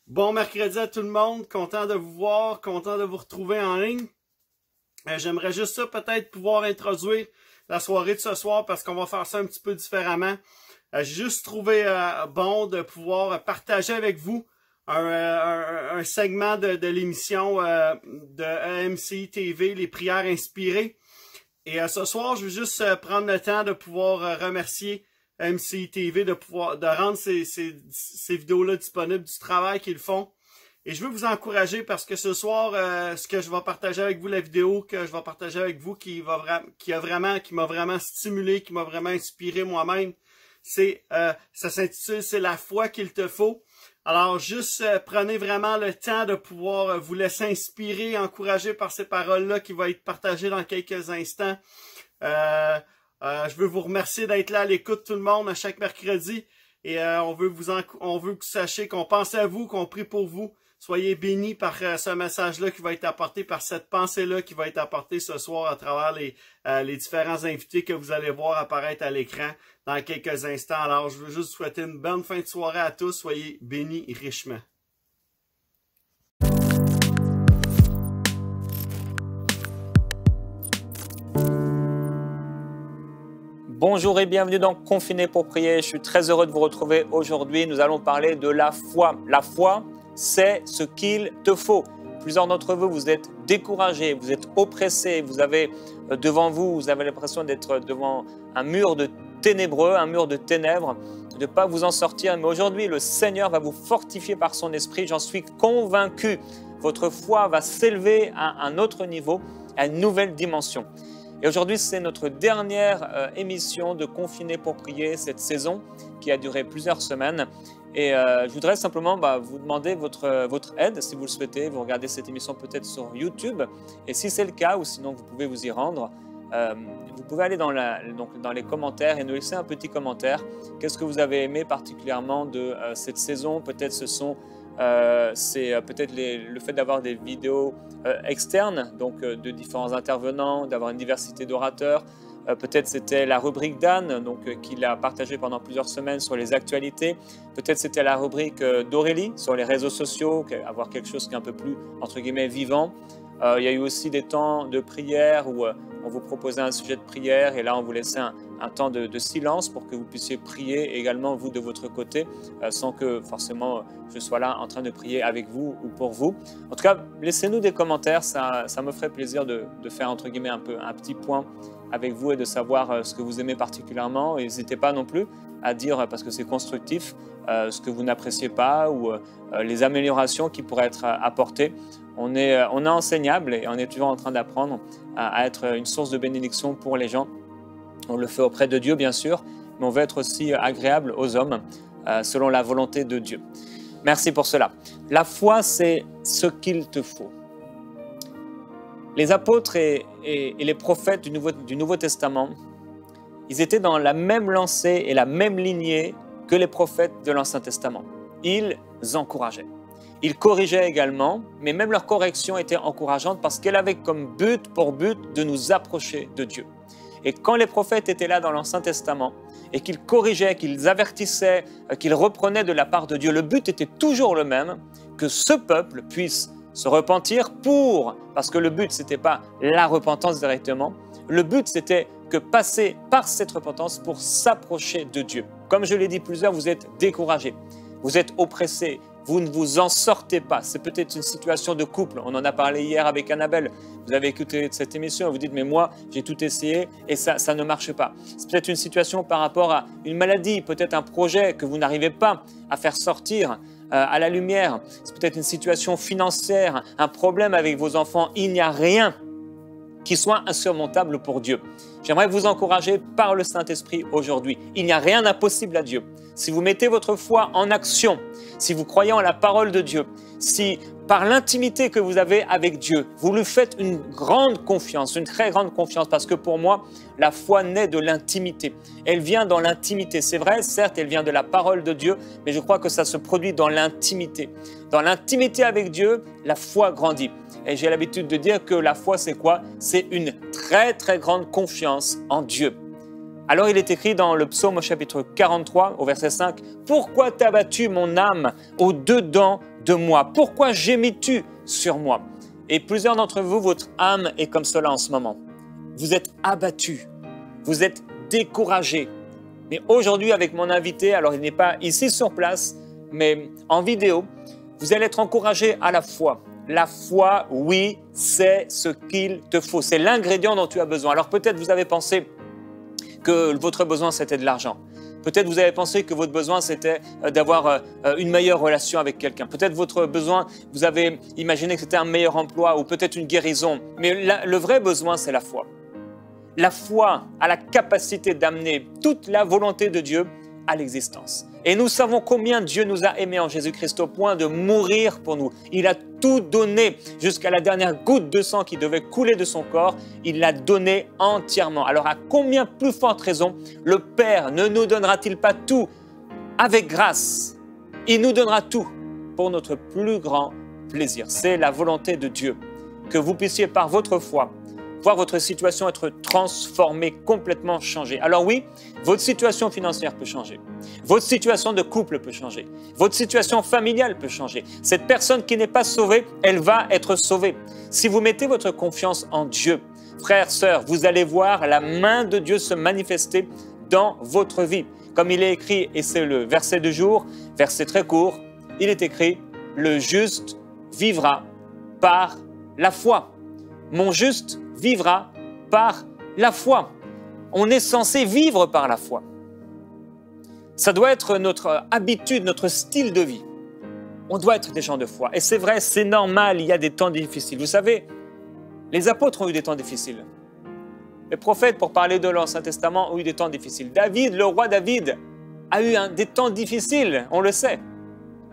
Bon mercredi à tout le monde, content de vous voir, content de vous retrouver en ligne. J'aimerais juste ça peut-être pouvoir introduire la soirée de ce soir parce qu'on va faire ça un petit peu différemment. J'ai juste trouvé bon de pouvoir partager avec vous un segment de l'émission de EMCI TV, les prières inspirées. Et ce soir, je veux juste prendre le temps de pouvoir remercier EMCI TV de rendre ces vidéos-là disponibles, du travail qu'ils font. Et je veux vous encourager parce que ce soir, ce que je vais partager avec vous, la vidéo que je vais partager avec vous, qui m'a vraiment stimulé, qui m'a vraiment inspiré moi-même, ça s'intitule « C'est la foi qu'il te faut ». Alors, juste prenez vraiment le temps de pouvoir vous laisser inspirer, encourager par ces paroles-là qui vont être partagées dans quelques instants. Je veux vous remercier d'être là à l'écoute, tout le monde, à chaque mercredi. Et on veut que vous sachiez qu'on pense à vous, qu'on prie pour vous. Soyez bénis par ce message-là qui va être apporté, par cette pensée-là qui va être apportée ce soir à travers les différents invités que vous allez voir apparaître à l'écran dans quelques instants. Alors, je veux juste vous souhaiter une bonne fin de soirée à tous. Soyez bénis richement. Bonjour et bienvenue dans Confiné pour prier. Je suis très heureux de vous retrouver aujourd'hui. Nous allons parler de la foi. La foi, c'est ce qu'il te faut. Plusieurs d'entre vous, vous êtes découragés, vous êtes oppressés, vous avez l'impression d'être devant un mur de ténébreux, un mur de ténèbres, de ne pas vous en sortir. Mais aujourd'hui, le Seigneur va vous fortifier par son esprit. J'en suis convaincu. Votre foi va s'élever à un autre niveau, à une nouvelle dimension. Et aujourd'hui, c'est notre dernière émission de Confiné pour prier cette saison qui a duré plusieurs semaines. Et je voudrais simplement vous demander votre aide si vous le souhaitez. Vous regardez cette émission peut-être sur YouTube. Et si c'est le cas, ou sinon vous pouvez vous y rendre, vous pouvez aller dans les commentaires et nous laisser un petit commentaire. Qu'est-ce que vous avez aimé particulièrement de cette saison? Peut-être c'est peut-être le fait d'avoir des vidéos externes, donc de différents intervenants, d'avoir une diversité d'orateurs. Peut-être c'était la rubrique d'Anne, qu'il a partagé pendant plusieurs semaines sur les actualités. Peut-être c'était la rubrique d'Aurélie sur les réseaux sociaux, avoir quelque chose qui est un peu plus, entre guillemets, vivant. Il y a eu aussi des temps de prière où on vous proposait un sujet de prière et là on vous laissait un temps de silence pour que vous puissiez prier également vous de votre côté sans que forcément je sois là en train de prier avec vous ou pour vous. En tout cas, laissez-nous des commentaires, ça me ferait plaisir de faire entre guillemets un petit point avec vous et de savoir ce que vous aimez particulièrement. Et n'hésitez pas non plus à dire, parce que c'est constructif, ce que vous n'appréciez pas ou les améliorations qui pourraient être apportées. On est enseignable et on est toujours en train d'apprendre à être une source de bénédiction pour les gens. On le fait auprès de Dieu, bien sûr, mais on veut être aussi agréable aux hommes selon la volonté de Dieu. Merci pour cela. La foi, c'est ce qu'il te faut. Les apôtres et les prophètes du Nouveau Testament, ils étaient dans la même lancée et la même lignée que les prophètes de l'Ancien Testament. Ils encourageaient. Ils corrigeaient également, mais même leur correction était encourageante parce qu'elle avait comme but de nous approcher de Dieu. Et quand les prophètes étaient là dans l'Ancien Testament et qu'ils corrigeaient, qu'ils avertissaient, qu'ils reprenaient de la part de Dieu, le but était toujours le même, que ce peuple puisse se repentir parce que le but, ce n'était pas la repentance directement, le but, c'était que passer par cette repentance pour s'approcher de Dieu. Comme je l'ai dit plusieurs, vous êtes découragés, vous êtes oppressés, vous ne vous en sortez pas. C'est peut-être une situation de couple. On en a parlé hier avec Annabelle. Vous avez écouté cette émission et vous dites « mais moi, j'ai tout essayé et ça ne marche pas ». C'est peut-être une situation par rapport à une maladie, peut-être un projet que vous n'arrivez pas à faire sortir à la lumière. C'est peut-être une situation financière, un problème avec vos enfants. Il n'y a rien qui soit insurmontable pour Dieu. J'aimerais vous encourager par le Saint-Esprit aujourd'hui. Il n'y a rien d'impossible à Dieu. Si vous mettez votre foi en action, si vous croyez en la parole de Dieu, si par l'intimité que vous avez avec Dieu, vous lui faites une grande confiance, une très grande confiance, parce que pour moi, la foi naît de l'intimité. Elle vient dans l'intimité. C'est vrai, certes, elle vient de la parole de Dieu, mais je crois que ça se produit dans l'intimité. Dans l'intimité avec Dieu, la foi grandit. Et j'ai l'habitude de dire que la foi, c'est quoi? C'est une très, très grande confiance en Dieu. Alors il est écrit dans le psaume au chapitre 43, au verset 5, « Pourquoi t'as battu mon âme au-dedans de moi? Pourquoi gémis-tu sur moi ?» Et plusieurs d'entre vous, votre âme est comme cela en ce moment. Vous êtes abattus, vous êtes découragés. Mais aujourd'hui, avec mon invité, alors il n'est pas ici sur place, mais en vidéo, vous allez être encouragés à la foi. La foi, oui, c'est ce qu'il te faut. C'est l'ingrédient dont tu as besoin. Alors peut-être vous avez pensé que votre besoin, c'était de l'argent. Peut-être vous avez pensé que votre besoin, c'était d'avoir une meilleure relation avec quelqu'un. Peut-être votre besoin, vous avez imaginé que c'était un meilleur emploi ou peut-être une guérison. Mais le vrai besoin, c'est la foi. La foi a la capacité d'amener toute la volonté de Dieu à l'existence. Et nous savons combien Dieu nous a aimés en Jésus-Christ au point de mourir pour nous. Il a tout donné jusqu'à la dernière goutte de sang qui devait couler de son corps. Il l'a donné entièrement. Alors à combien plus forte raison le Père ne nous donnera-t-il pas tout avec grâce? Il nous donnera tout pour notre plus grand plaisir. C'est la volonté de Dieu. Que vous puissiez par votre foi voir votre situation être transformée, complètement changée. Alors oui, votre situation financière peut changer. Votre situation de couple peut changer. Votre situation familiale peut changer. Cette personne qui n'est pas sauvée, elle va être sauvée. Si vous mettez votre confiance en Dieu, frères, sœurs, vous allez voir la main de Dieu se manifester dans votre vie. Comme il est écrit, et c'est le verset du jour, verset très court, il est écrit « Le juste vivra par la foi ». Mon juste vivra par la foi. On est censé vivre par la foi. Ça doit être notre habitude, notre style de vie. On doit être des gens de foi. Et c'est vrai, c'est normal, il y a des temps difficiles. Vous savez, les apôtres ont eu des temps difficiles. Les prophètes, pour parler de l'Ancien Testament, ont eu des temps difficiles. David, le roi David, a eu des temps difficiles, on le sait.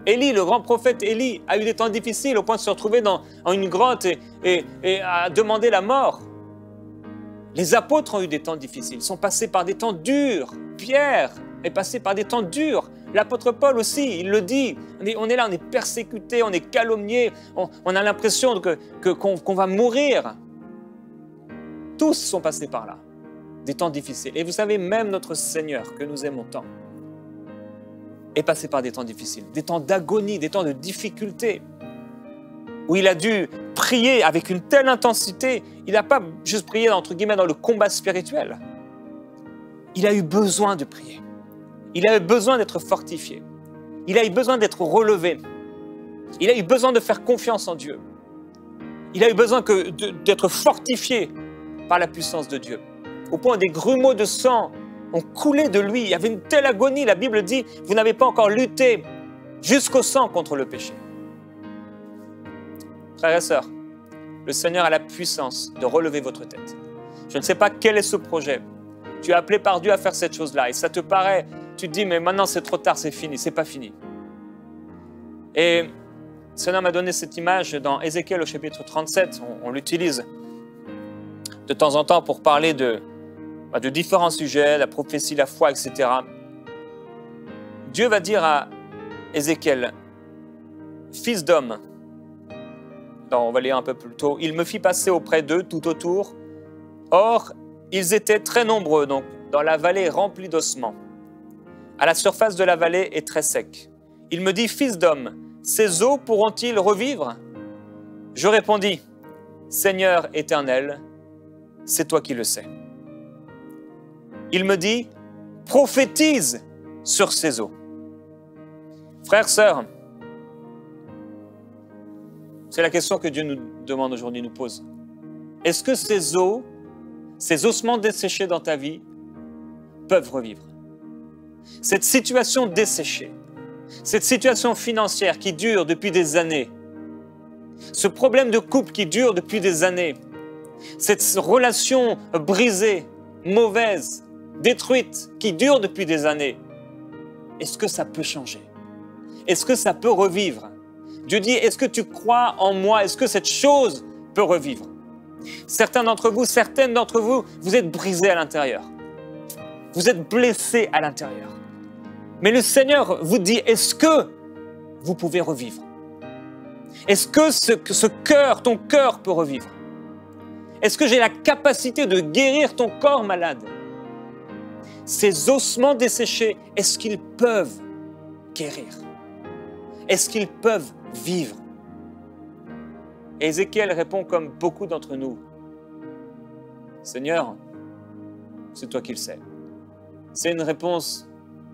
Élie, le grand prophète Élie, a eu des temps difficiles au point de se retrouver dans une grotte et à demander la mort. Les apôtres ont eu des temps difficiles, ils sont passés par des temps durs. Pierre est passé par des temps durs. L'apôtre Paul aussi, il le dit. On est là, on est persécuté, on est calomnié, on a l'impression qu'on va mourir. Tous sont passés par là, des temps difficiles. Et vous savez, même notre Seigneur, que nous aimons tant, est passé par des temps difficiles, des temps d'agonie, des temps de difficulté, où il a dû prier avec une telle intensité. Il n'a pas juste prié, entre guillemets, dans le combat spirituel. Il a eu besoin de prier. Il a eu besoin d'être fortifié. Il a eu besoin d'être relevé. Il a eu besoin de faire confiance en Dieu. Il a eu besoin d'être fortifié par la puissance de Dieu. Au point où des grumeaux de sang ont coulé de lui. Il y avait une telle agonie. La Bible dit, vous n'avez pas encore lutté jusqu'au sang contre le péché. Frères et sœurs, le Seigneur a la puissance de relever votre tête. Je ne sais pas quel est ce projet. Tu es appelé par Dieu à faire cette chose-là et ça te paraît, tu te dis, mais maintenant c'est trop tard, c'est fini. C'est pas fini. Et le Seigneur m'a donné cette image dans Ézéchiel au chapitre 37. On l'utilise de temps en temps pour parler de différents sujets, la prophétie, la foi, etc. Dieu va dire à Ézéchiel, « Fils d'homme », on va lire un peu plus tôt, « Il me fit passer auprès d'eux tout autour. Or, ils étaient très nombreux, donc dans la vallée remplie d'ossements. À la surface de la vallée est très sec. Il me dit, « Fils d'homme, ces eaux pourront-ils revivre ?» Je répondis, « Seigneur éternel, c'est toi qui le sais. » Il me dit, « Prophétise sur ces eaux. » Frères, sœurs, c'est la question que Dieu nous demande aujourd'hui, nous pose. Est-ce que ces eaux, ces ossements desséchés dans ta vie peuvent revivre? Cette situation desséchée, cette situation financière qui dure depuis des années, ce problème de couple qui dure depuis des années, cette relation brisée, mauvaise, détruite, qui dure depuis des années, est-ce que ça peut changer? Est-ce que ça peut revivre? Dieu dit, est-ce que tu crois en moi? Est-ce que cette chose peut revivre? Certains d'entre vous, certaines d'entre vous, vous êtes brisés à l'intérieur. Vous êtes blessés à l'intérieur. Mais le Seigneur vous dit, est-ce que vous pouvez revivre? Est-ce que ce cœur, ton cœur peut revivre? Est-ce que j'ai la capacité de guérir ton corps malade? ces ossements desséchés, est-ce qu'ils peuvent guérir? Est-ce qu'ils peuvent vivre? Et Ézéchiel répond comme beaucoup d'entre nous. Seigneur, c'est toi qui le sais. C'est une réponse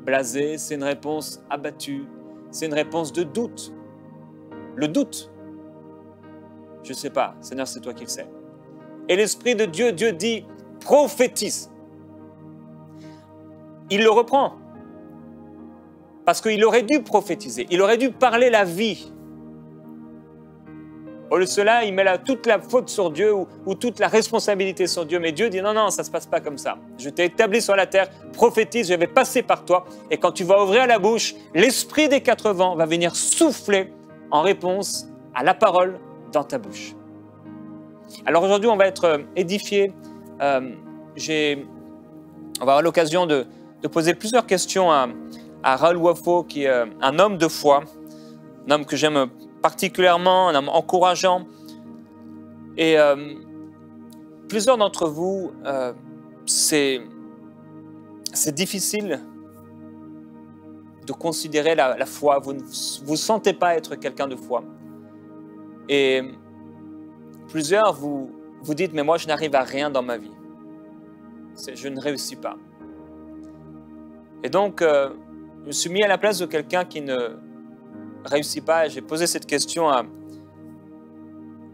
blasée, c'est une réponse abattue, c'est une réponse de doute. Le doute, je ne sais pas, Seigneur, c'est toi qui le sais. Et l'Esprit de Dieu, Dieu dit, prophétise. Il le reprend. Parce qu'il aurait dû prophétiser, il aurait dû parler la vie. Au lieu de cela, il met toute la faute sur Dieu ou toute la responsabilité sur Dieu. Mais Dieu dit non, non, ça ne se passe pas comme ça. Je t'ai établi sur la terre, prophétise, je vais passer par toi. Et quand tu vas ouvrir la bouche, l'esprit des 4 vents va venir souffler en réponse à la parole dans ta bouche. Alors aujourd'hui, on va être édifiés. On va avoir l'occasion de poser plusieurs questions à Raoul Wafo, qui est un homme de foi, un homme que j'aime particulièrement, un homme encourageant. Et plusieurs d'entre vous, c'est difficile de considérer la foi. Vous ne vous sentez pas être quelqu'un de foi. Et plusieurs, vous dites, mais moi, je n'arrive à rien dans ma vie. Je ne réussis pas. Et donc, je me suis mis à la place de quelqu'un qui ne réussit pas. J'ai posé cette question à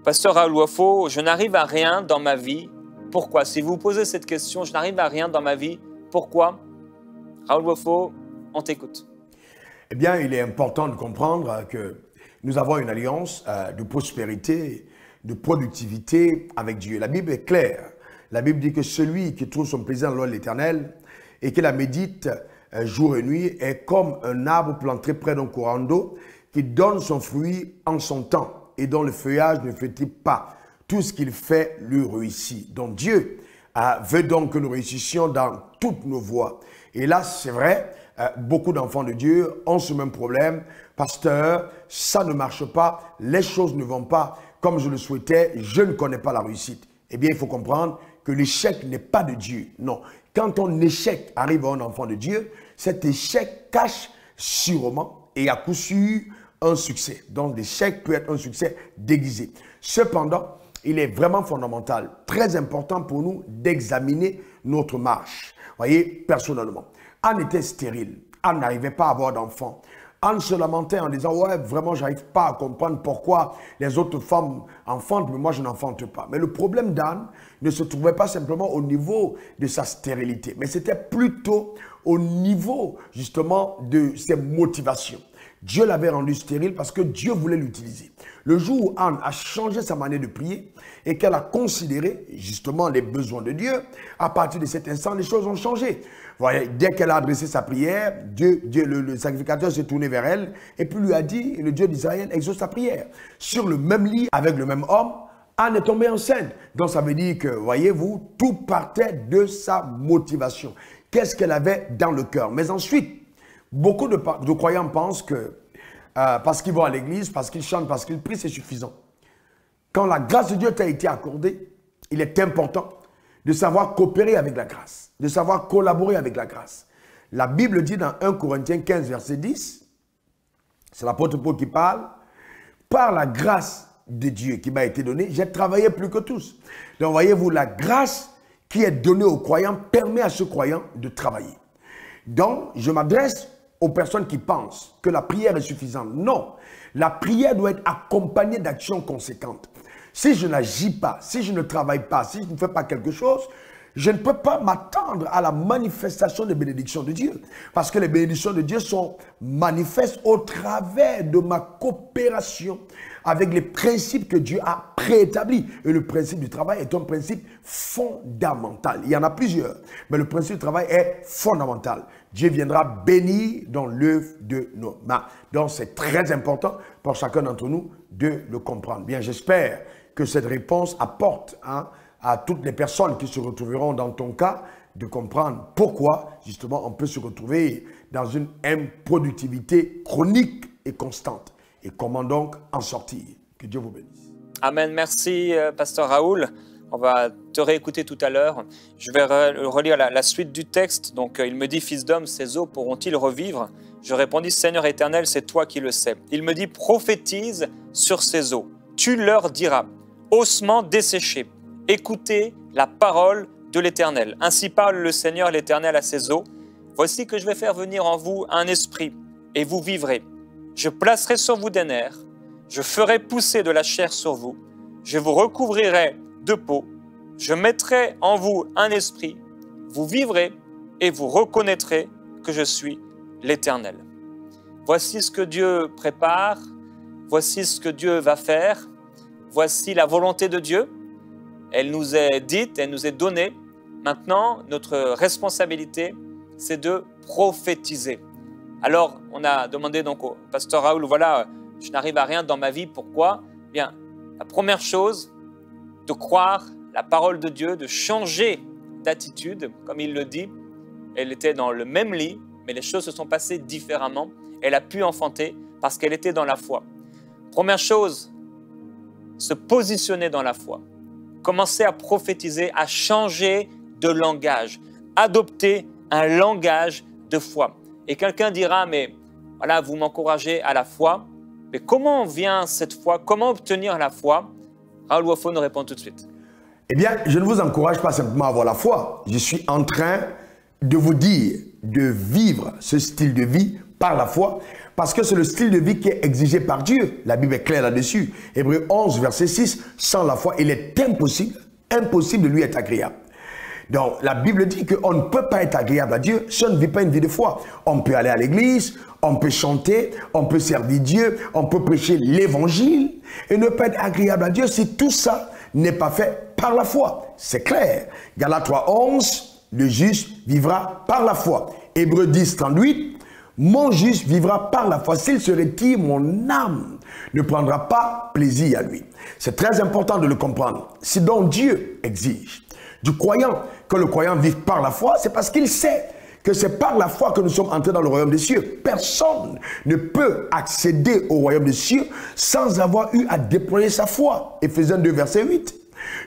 Pasteur Raoul Wafo. Je n'arrive à rien dans ma vie. Pourquoi? Si vous posez cette question, je n'arrive à rien dans ma vie. Pourquoi? Raoul Wafo, on t'écoute. Eh bien, il est important de comprendre que nous avons une alliance de prospérité, de productivité avec Dieu. La Bible est claire. La Bible dit que celui qui trouve son plaisir dans la loi de l'Éternel et qui la médite jour et nuit est comme un arbre planté près d'un courant d'eau qui donne son fruit en son temps et dont le feuillage ne flétrit pas. Tout ce qu'il fait lui réussit. Donc Dieu veut donc que nous réussissions dans toutes nos voies. Et là, c'est vrai, beaucoup d'enfants de Dieu ont ce même problème. Pasteur, ça ne marche pas, les choses ne vont pas comme je le souhaitais, je ne connais pas la réussite. Eh bien, il faut comprendre que l'échec n'est pas de Dieu. Non. Quand ton échec arrive à un enfant de Dieu, cet échec cache sûrement et à coup sûr un succès. Donc, l'échec peut être un succès déguisé. Cependant, il est vraiment fondamental, très important pour nous d'examiner notre marche. Voyez, personnellement, Anne était stérile. Anne n'arrivait pas à avoir d'enfant. Anne se lamentait en disant « Ouais, vraiment, j'arrive pas à comprendre pourquoi les autres femmes enfantent, mais moi, je n'enfante pas. » Mais le problème d'Anne ne se trouvait pas simplement au niveau de sa stérilité, mais c'était plutôt au niveau, justement, de ses motivations. Dieu l'avait rendue stérile parce que Dieu voulait l'utiliser. Le jour où Anne a changé sa manière de prier et qu'elle a considéré, justement, les besoins de Dieu, à partir de cet instant, les choses ont changé. Voyez, dès qu'elle a adressé sa prière, le sacrificateur s'est tourné vers elle et puis lui a dit, le Dieu d'Israël exauce sa prière. Sur le même lit, avec le même homme, Anne est tombée enceinte. Donc ça veut dire que, voyez-vous, tout partait de sa motivation. Qu'est-ce qu'elle avait dans le cœur? Mais ensuite, beaucoup de croyants pensent que parce qu'ils vont à l'église, parce qu'ils chantent, parce qu'ils prient, c'est suffisant. Quand la grâce de Dieu t'a été accordée, il est important de savoir coopérer avec la grâce, de savoir collaborer avec la grâce. La Bible dit dans 1 Corinthiens 15, verset 10, c'est l'apôtre Paul qui parle, « Par la grâce de Dieu qui m'a été donnée, j'ai travaillé plus que tous. » Donc voyez-vous, la grâce qui est donnée aux croyants permet à ce croyant de travailler. Donc, je m'adresse aux personnes qui pensent que la prière est suffisante. Non, la prière doit être accompagnée d'actions conséquentes. Si je n'agis pas, si je ne travaille pas, si je ne fais pas quelque chose, je ne peux pas m'attendre à la manifestation des bénédictions de Dieu. Parce que les bénédictions de Dieu sont manifestes au travers de ma coopération avec les principes que Dieu a préétablis. Et le principe du travail est un principe fondamental. Il y en a plusieurs, mais le principe du travail est fondamental. Dieu viendra bénir dans l'œuvre de nos mains. Donc c'est très important pour chacun d'entre nous de le comprendre. Bien, j'espère que cette réponse apporte à toutes les personnes qui se retrouveront dans ton cas de comprendre pourquoi justement on peut se retrouver dans une improductivité chronique et constante. Et comment donc en sortir? Que Dieu vous bénisse. Amen. Merci, Pasteur Raoul. On va te réécouter tout à l'heure. Je vais relire la suite du texte. Donc, il me dit, fils d'homme, ces eaux pourront-ils revivre? Je répondis, Seigneur éternel, c'est toi qui le sais. Il me dit, prophétise sur ces eaux. Tu leur diras, ossements desséchés, écoutez la parole de l'Éternel. Ainsi parle le Seigneur l'Éternel à ces eaux. Voici que je vais faire venir en vous un esprit, et vous vivrez. Je placerai sur vous des nerfs, je ferai pousser de la chair sur vous, je vous recouvrirai de peau, je mettrai en vous un esprit, vous vivrez et vous reconnaîtrez que je suis l'Éternel. Voici ce que Dieu prépare, voici ce que Dieu va faire, voici la volonté de Dieu. Elle nous est dite, elle nous est donnée. Maintenant, notre responsabilité, c'est de prophétiser. Alors, on a demandé donc au pasteur Raoul, voilà, je n'arrive à rien dans ma vie, pourquoi? Bien, la première chose, de croire la parole de Dieu, de changer d'attitude, comme il le dit. Elle était dans le même lit, mais les choses se sont passées différemment. Elle a pu enfanter parce qu'elle était dans la foi. Première chose, se positionner dans la foi. Commencer à prophétiser, à changer de langage, adopter un langage de foi. Et quelqu'un dira, mais voilà, vous m'encouragez à la foi, mais comment vient cette foi? Comment obtenir la foi? Raoul Wafo nous répond tout de suite. Eh bien, je ne vous encourage pas simplement à avoir la foi. Je suis en train de vous dire de vivre ce style de vie par la foi, parce que c'est le style de vie qui est exigé par Dieu. La Bible est claire là-dessus. Hébreux 11, verset 6, sans la foi, il est impossible de lui être agréable. Donc, la Bible dit qu'on ne peut pas être agréable à Dieu si on ne vit pas une vie de foi. On peut aller à l'église, on peut chanter, on peut servir Dieu, on peut prêcher l'évangile et ne pas être agréable à Dieu si tout ça n'est pas fait par la foi. C'est clair. Galates 3:11, le juste vivra par la foi. Hébreux 10:38, mon juste vivra par la foi. S'il se retire, mon âme ne prendra pas plaisir à lui. C'est très important de le comprendre. Si donc Dieu exige du croyant que le croyant vive par la foi, c'est parce qu'il sait que c'est par la foi que nous sommes entrés dans le royaume des cieux. Personne ne peut accéder au royaume des cieux sans avoir eu à déployer sa foi. Éphésiens 2, verset 8.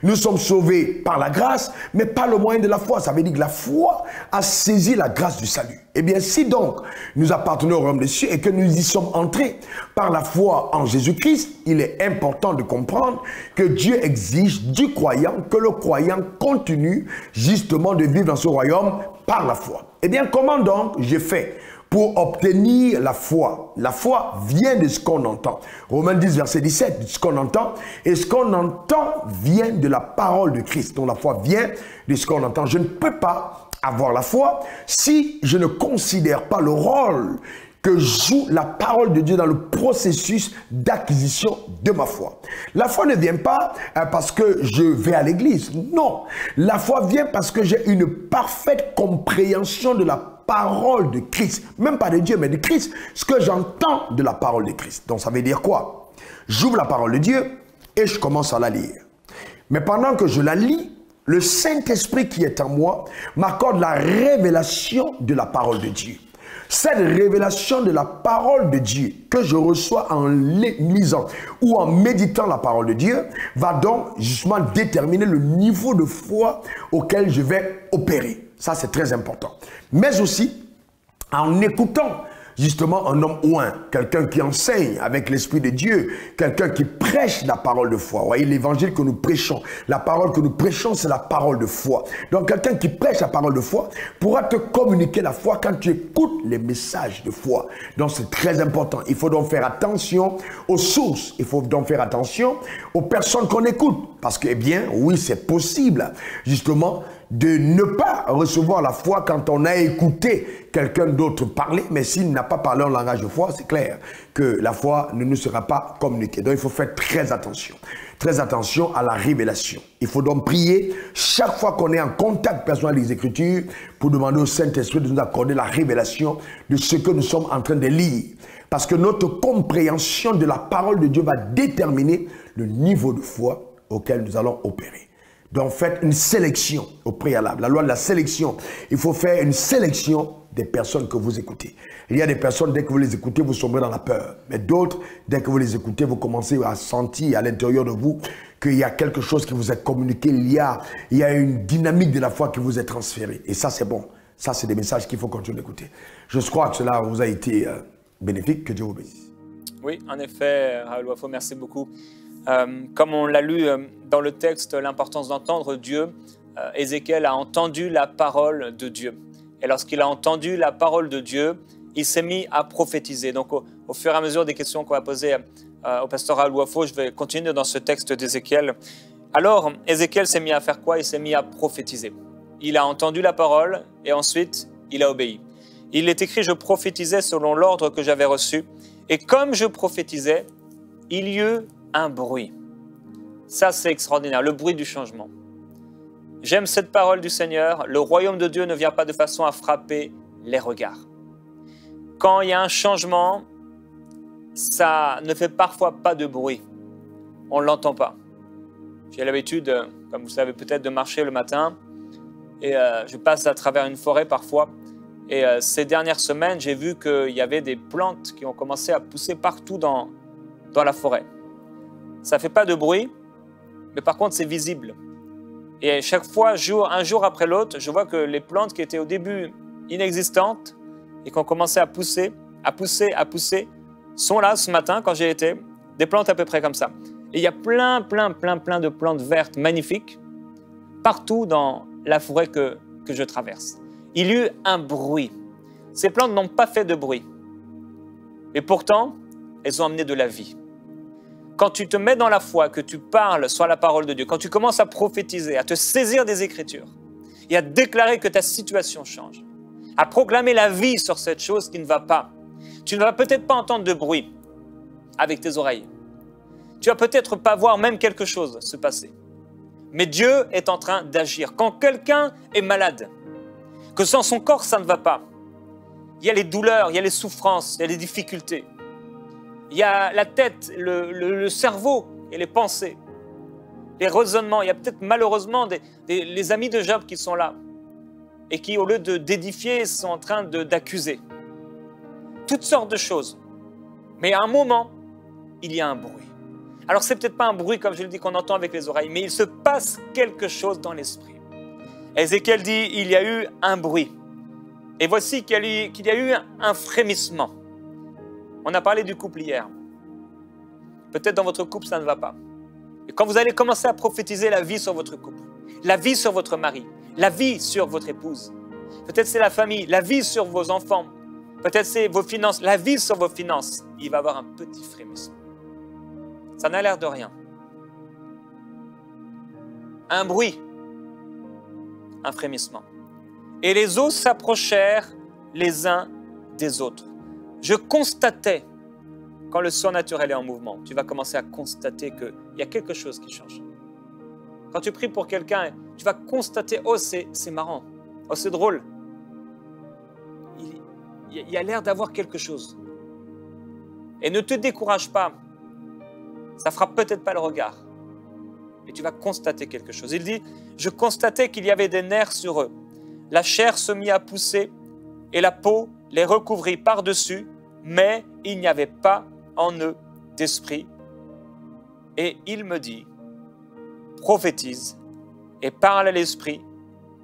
Nous sommes sauvés par la grâce, mais par le moyen de la foi. Ça veut dire que la foi a saisi la grâce du salut. Eh bien, si donc nous appartenons au royaume des cieux et que nous y sommes entrés par la foi en Jésus-Christ, il est important de comprendre que Dieu exige du croyant que le croyant continue justement de vivre dans ce royaume par la foi. Eh bien, comment donc j'ai fait pour obtenir la foi? La foi vient de ce qu'on entend. Romains 10, verset 17, de ce qu'on entend. Et ce qu'on entend vient de la parole de Christ. Donc la foi vient de ce qu'on entend. Je ne peux pas avoir la foi si je ne considère pas le rôle que joue la parole de Dieu dans le processus d'acquisition de ma foi. La foi ne vient pas parce que je vais à l'église. Non. La foi vient parce que j'ai une parfaite compréhension de la parole de Christ. Même pas de Dieu, mais de Christ. Ce que j'entends de la parole de Christ. Donc ça veut dire quoi? J'ouvre la parole de Dieu et je commence à la lire. Mais pendant que je la lis, le Saint-Esprit qui est en moi m'accorde la révélation de la parole de Dieu. Cette révélation de la parole de Dieu que je reçois en lisant ou en méditant la parole de Dieu va donc justement déterminer le niveau de foi auquel je vais opérer. Ça, c'est très important. Mais aussi, en écoutant justement un homme ou quelqu'un qui enseigne avec l'Esprit de Dieu, quelqu'un qui prêche la parole de foi. Vous voyez, l'évangile que nous prêchons, la parole que nous prêchons, c'est la parole de foi. Donc, quelqu'un qui prêche la parole de foi pourra te communiquer la foi quand tu écoutes les messages de foi. Donc, c'est très important. Il faut donc faire attention aux sources. Il faut donc faire attention aux personnes qu'on écoute. Parce que, eh bien, oui, c'est possible, justement, de ne pas recevoir la foi quand on a écouté quelqu'un d'autre parler, mais s'il n'a pas parlé en langage de foi, c'est clair que la foi ne nous sera pas communiquée. Donc il faut faire très attention à la révélation. Il faut donc prier chaque fois qu'on est en contact personnel avec les Écritures pour demander au Saint-Esprit de nous accorder la révélation de ce que nous sommes en train de lire. Parce que notre compréhension de la parole de Dieu va déterminer le niveau de foi auquel nous allons opérer. Donc faites une sélection au préalable. La loi de la sélection. Il faut faire une sélection des personnes que vous écoutez. Il y a des personnes, dès que vous les écoutez, vous sombrez dans la peur. Mais d'autres, dès que vous les écoutez, vous commencez à sentir à l'intérieur de vous qu'il y a quelque chose qui vous est communiqué. Il y a une dynamique de la foi qui vous est transférée. Et ça, c'est bon. Ça, c'est des messages qu'il faut continuer d'écouter. Je crois que cela vous a été bénéfique. Que Dieu vous bénisse. Oui, en effet, Raoul Wafo, merci beaucoup. Comme on l'a lu dans le texte, l'importance d'entendre Dieu, Ézéchiel a entendu la parole de Dieu. Et lorsqu'il a entendu la parole de Dieu, il s'est mis à prophétiser. Donc, au fur et à mesure des questions qu'on va poser au pasteur Raoul Wafo, je vais continuer dans ce texte d'Ézéchiel. Alors, Ézéchiel s'est mis à faire quoi? Il s'est mis à prophétiser. Il a entendu la parole et ensuite, il a obéi. Il est écrit « Je prophétisais selon l'ordre que j'avais reçu. Et comme je prophétisais, il y eut un bruit. » Ça, c'est extraordinaire, le bruit du changement. J'aime cette parole du Seigneur. Le royaume de Dieu ne vient pas de façon à frapper les regards. Quand il y a un changement, ça ne fait parfois pas de bruit. On ne l'entend pas. J'ai l'habitude, comme vous savez peut-être, de marcher le matin et je passe à travers une forêt parfois. Et ces dernières semaines, j'ai vu qu'il y avait des plantes qui ont commencé à pousser partout dans la forêt. Ça ne fait pas de bruit, mais par contre, c'est visible. Et chaque fois, un jour après l'autre, je vois que les plantes qui étaient au début inexistantes et qui ont commencé à pousser, sont là ce matin quand j'ai été, des plantes à peu près comme ça. Et il y a plein de plantes vertes magnifiques partout dans la forêt que je traverse. Il y eut un bruit. Ces plantes n'ont pas fait de bruit. Et pourtant, elles ont amené de la vie. Quand tu te mets dans la foi, que tu parles sur la parole de Dieu, quand tu commences à prophétiser, à te saisir des Écritures et à déclarer que ta situation change, à proclamer la vie sur cette chose qui ne va pas, tu ne vas peut-être pas entendre de bruit avec tes oreilles. Tu vas peut-être pas voir même quelque chose se passer. Mais Dieu est en train d'agir. Quand quelqu'un est malade, que sans son corps, ça ne va pas, il y a les douleurs, il y a les souffrances, il y a les difficultés. Il y a la tête, le cerveau et les pensées, les raisonnements. Il y a peut-être malheureusement les amis de Job qui sont là et qui, au lieu d'édifier, sont en train d'accuser. Toutes sortes de choses. Mais à un moment, il y a un bruit. Alors, ce n'est peut-être pas un bruit, comme je le dis, qu'on entend avec les oreilles, mais il se passe quelque chose dans l'esprit. Ézéchiel dit, il y a eu un bruit. Et voici qu'il y a eu un frémissement. On a parlé du couple hier. Peut-être dans votre couple, ça ne va pas. Et quand vous allez commencer à prophétiser la vie sur votre couple, la vie sur votre mari, la vie sur votre épouse, peut-être c'est la famille, la vie sur vos enfants, peut-être c'est vos finances, la vie sur vos finances, il va y avoir un petit frémissement. Ça n'a l'air de rien. Un bruit, un frémissement. Et les eaux s'approchèrent les uns des autres. Je constatais, quand le surnaturel est en mouvement, tu vas commencer à constater qu'il y a quelque chose qui change. Quand tu pries pour quelqu'un, tu vas constater, oh c'est marrant, oh c'est drôle. Il y a l'air d'avoir quelque chose. Et ne te décourage pas, ça ne fera peut-être pas le regard, mais tu vas constater quelque chose. Il dit, je constatais qu'il y avait des nerfs sur eux. La chair se mit à pousser et la peau les recouvrit par-dessus, mais il n'y avait pas en eux d'esprit. Et il me dit, prophétise et parle à l'esprit,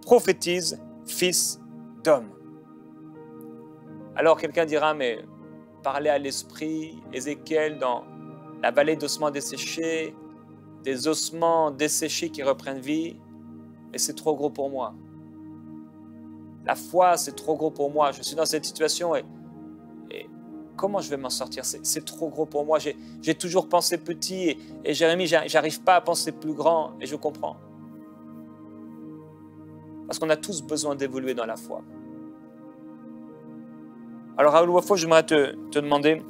prophétise, fils d'homme. Alors quelqu'un dira, mais parler à l'esprit, Ézéchiel dans la vallée d'ossements desséchés, des ossements desséchés qui reprennent vie, mais c'est trop gros pour moi. La foi, c'est trop gros pour moi. Je suis dans cette situation et comment je vais m'en sortir? C'est trop gros pour moi. J'ai toujours pensé petit et Jérémie, j'arrive pas à penser plus grand et je comprends. Parce qu'on a tous besoin d'évoluer dans la foi. Alors Raoul Wafo, j'aimerais te demander,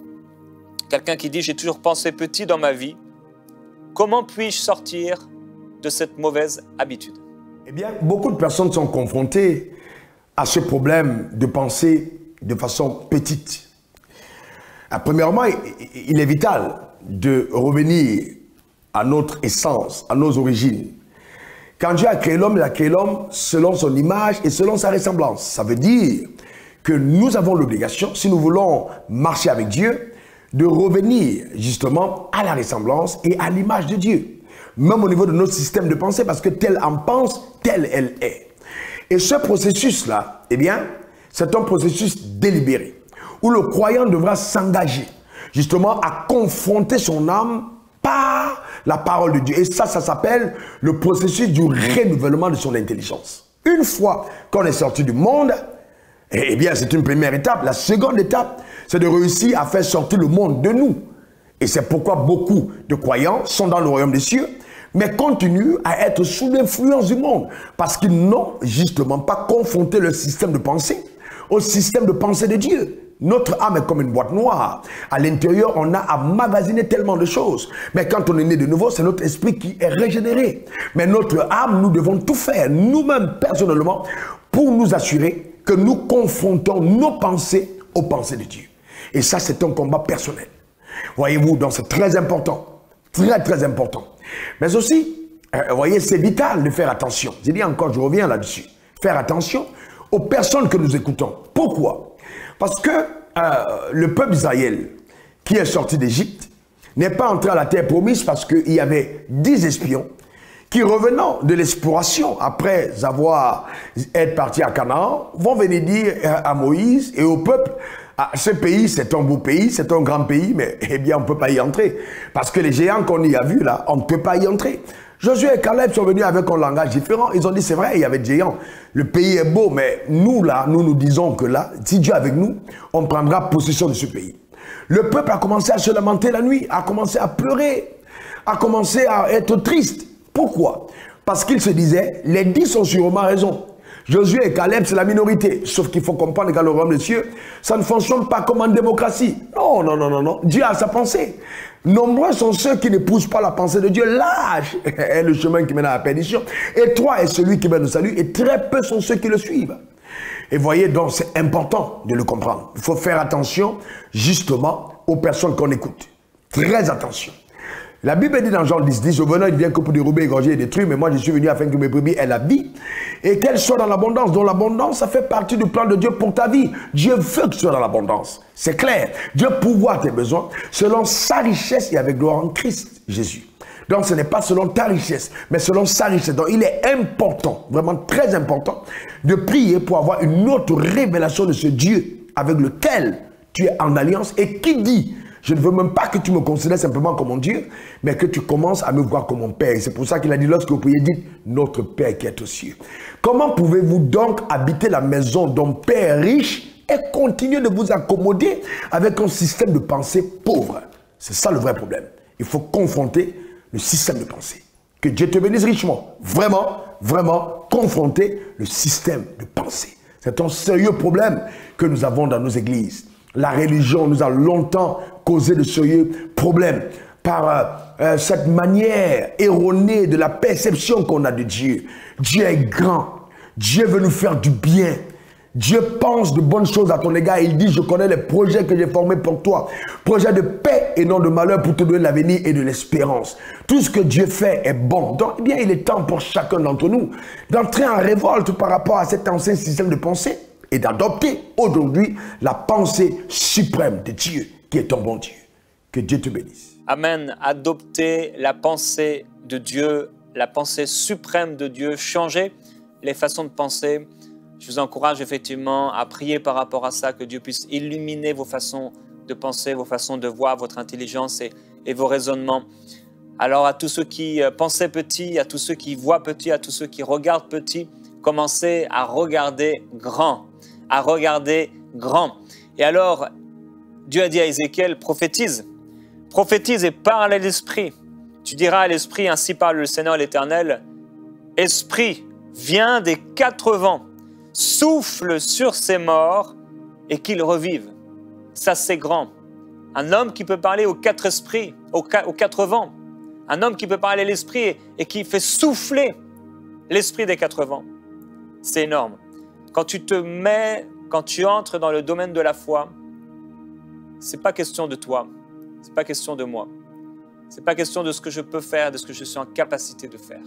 quelqu'un qui dit « J'ai toujours pensé petit dans ma vie, comment puis-je sortir de cette mauvaise habitude ?» Eh bien, beaucoup de personnes sont confrontées à ce problème de penser de façon petite. Premièrement, il est vital de revenir à notre essence, à nos origines. Quand Dieu a créé l'homme, il a créé l'homme selon son image et selon sa ressemblance. Ça veut dire que nous avons l'obligation, si nous voulons marcher avec Dieu, de revenir justement à la ressemblance et à l'image de Dieu. Même au niveau de notre système de pensée, parce que tel en pense, tel elle est. Et ce processus-là, eh bien, c'est un processus délibéré, où le croyant devra s'engager justement à confronter son âme par la parole de Dieu. Et ça s'appelle le processus du renouvellement de son intelligence. Une fois qu'on est sorti du monde, eh bien, c'est une première étape. La seconde étape, c'est de réussir à faire sortir le monde de nous. Et c'est pourquoi beaucoup de croyants sont dans le royaume des cieux, mais continuent à être sous l'influence du monde, parce qu'ils n'ont justement pas confronté le système de pensée au système de pensée de Dieu. Notre âme est comme une boîte noire. À l'intérieur, on a à magasiner tellement de choses. Mais quand on est né de nouveau, c'est notre esprit qui est régénéré. Mais notre âme, nous devons tout faire, nous-mêmes personnellement, pour nous assurer que nous confrontons nos pensées aux pensées de Dieu. Et ça, c'est un combat personnel. Voyez-vous, donc c'est très important. Très, très important. Mais aussi, vous voyez, c'est vital de faire attention. J'ai dit encore, je reviens là-dessus. Faire attention aux personnes que nous écoutons. Pourquoi? Parce que le peuple d'Israël qui est sorti d'Égypte n'est pas entré à la terre promise parce qu'il y avait 10 espions qui, revenant de l'exploration, après avoir été partis à Canaan, vont venir dire à Moïse et au peuple, ah, ce pays, c'est un beau pays, c'est un grand pays, mais eh bien, on ne peut pas y entrer. Parce que les géants qu'on y a vus là, on ne peut pas y entrer. Josué et Caleb sont venus avec un langage différent. Ils ont dit, c'est vrai, il y avait des géants. Le pays est beau, mais nous là, nous disons que là, si Dieu est avec nous, on prendra possession de ce pays. Le peuple a commencé à se lamenter la nuit, a commencé à pleurer, a commencé à être triste. Pourquoi? Parce qu'ils se disaient, les 10 sont sûrement raison. Josué et Caleb, c'est la minorité. Sauf qu'il faut comprendre qu'à le royaume des cieux, ça ne fonctionne pas comme en démocratie. Non, non, non, non, non. Dieu a sa pensée. Nombreux sont ceux qui n'épousent pas la pensée de Dieu. L'âge est le chemin qui mène à la perdition. Étroit est celui qui mène au salut. Et très peu sont ceux qui le suivent. Et voyez, donc c'est important de le comprendre. Il faut faire attention justement aux personnes qu'on écoute. Très attention. La Bible dit dans Jean 10, je venais, il vient que pour dérober, égorger et détruire, mais moi je suis venu afin que mes brebis aient la vie et qu'elles soient dans l'abondance. Donc l'abondance, ça fait partie du plan de Dieu pour ta vie. Dieu veut que tu sois dans l'abondance. C'est clair. Dieu pourvoit tes besoins selon sa richesse et avec gloire en Christ Jésus. Donc ce n'est pas selon ta richesse, mais selon sa richesse. Donc il est important, vraiment très important, de prier pour avoir une autre révélation de ce Dieu avec lequel tu es en alliance et qui dit, je ne veux même pas que tu me considères simplement comme mon Dieu, mais que tu commences à me voir comme mon Père. Et c'est pour ça qu'il a dit, lorsque vous priez, dites, notre Père qui est aux cieux. Comment pouvez-vous donc habiter la maison d'un Père riche et continuer de vous accommoder avec un système de pensée pauvre? C'est ça le vrai problème. Il faut confronter le système de pensée. Que Dieu te bénisse richement. Vraiment, vraiment, confronter le système de pensée. C'est un sérieux problème que nous avons dans nos églises. La religion nous a longtemps causé de sérieux problèmes par cette manière erronée de la perception qu'on a de Dieu. Dieu est grand. Dieu veut nous faire du bien. Dieu pense de bonnes choses à ton égard. Il dit, je connais les projets que j'ai formés pour toi. Projets de paix et non de malheur pour te donner l'avenir et de l'espérance. Tout ce que Dieu fait est bon. Donc, eh bien, il est temps pour chacun d'entre nous d'entrer en révolte par rapport à cet ancien système de pensée et d'adopter aujourd'hui la pensée suprême de Dieu, qui est ton bon Dieu. Que Dieu te bénisse. Amen. Adopter la pensée de Dieu, la pensée suprême de Dieu, changer les façons de penser. Je vous encourage effectivement à prier par rapport à ça, que Dieu puisse illuminer vos façons de penser, vos façons de voir, votre intelligence et vos raisonnements. Alors à tous ceux qui pensaient petit, à tous ceux qui voient petit, à tous ceux qui regardent petit, commencez à regarder grand. À regarder grand. Et alors, Dieu a dit à Ézéchiel, prophétise. Prophétise et parle à l'Esprit. Tu diras à l'Esprit, ainsi parle le Seigneur l'Éternel, Esprit, viens des 4 vents, souffle sur ces morts et qu'ils revivent. Ça, c'est grand. Un homme qui peut parler aux 4 esprits, aux 4 vents. Un homme qui peut parler à l'Esprit et qui fait souffler l'Esprit des 4 vents. C'est énorme. Quand tu entres dans le domaine de la foi, ce n'est pas question de toi, ce n'est pas question de moi. Ce n'est pas question de ce que je peux faire, de ce que je suis en capacité de faire.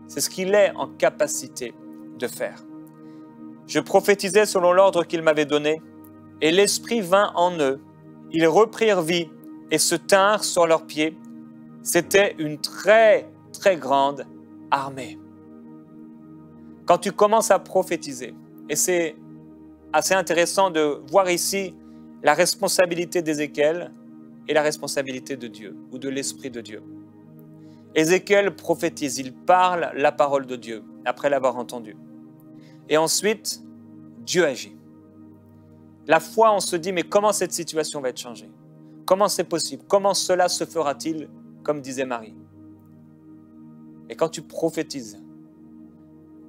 C'est ce qu'il est en capacité de faire. Je prophétisais selon l'ordre qu'il m'avait donné, et l'Esprit vint en eux. Ils reprirent vie et se tinrent sur leurs pieds. C'était une très, très grande armée. Quand tu commences à prophétiser, et c'est assez intéressant de voir ici la responsabilité d'Ézéchiel et la responsabilité de Dieu, ou de l'Esprit de Dieu. Ézéchiel prophétise, il parle la parole de Dieu, après l'avoir entendu. Et ensuite, Dieu agit. La foi, on se dit, mais comment cette situation va être changée? Comment c'est possible? Comment cela se fera-t-il, comme disait Marie? Et quand tu prophétises,